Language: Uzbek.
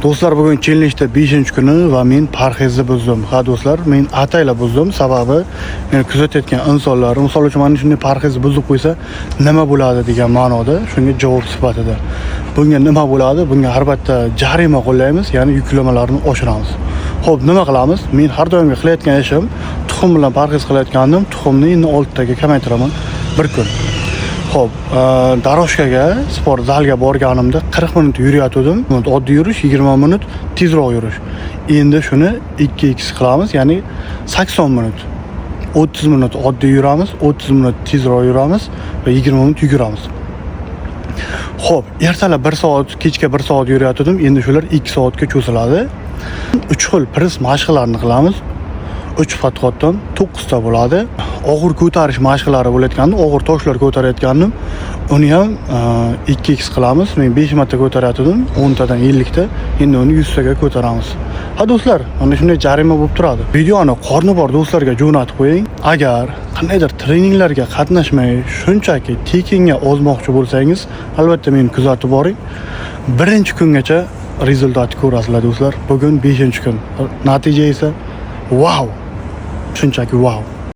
Do'stlar, bugun chellenjda 5-kuni va men parhezni buzdim. Ha do'stlar, men atayla buzdim. Sababi meni kuzatayotgan insonlar, misol uchun mana shunday parhezni buzib qo'ysa nima bo'ladi degan ma'noda, shunga javob sifatida. Bunga nima bo'ladi? Bunga albatta jarima qo'llaymiz, ya'ni yuklamalarni oshiramiz. Xo'p, nima qilamiz? Men har doim qilayotgan ishim, tuxum bilan parhez qilayotgandim, tuxumni endi 6 taga kamaytiraman bir kun. Xo'p, daroshkaga, sport zalga borganimda 40 minut yurayotgandim. Oddiy yurish, 20 minut tezroq yurish. Endi shuni 2x qilamiz, ya'ni 80 minut. 30 minut oddiy yuramiz, 30 minut tezroq yuramiz va 20 minut yuguramiz. Xo'p, ertalab 1 soat, kechga 1 soat yurayotgandim. Endi shular 2 soatga cho'ziladi. 3 xil press mashqlarini qilamiz. 3 podxoddan 9 ta bo'ladi. Og'ir ko'tarish mashqlari bo'layotganda, og'ir toshlar ko'tarayotgandim. Uni ham 2x qilamiz. Men 5 marta ko'tarayotgandim, 10 tadan 50 ta. Endi uni 100 taga ko'taramiz. Ha do'stlar, mana shunday jarima bo'lib turadi. Videoni qorni bor do'stlarga jo'natib qo'ying. Agar qandaydir treninglarga qatnashmay, shunchaki tekinga ozmoqchi bo'lsangiz, albatta meni kuzatib boring. Birinchi kungacha rezultat ko'rasizlar do'stlar. Bugun 5-kun. Natija esa wow. Shunchaki wow.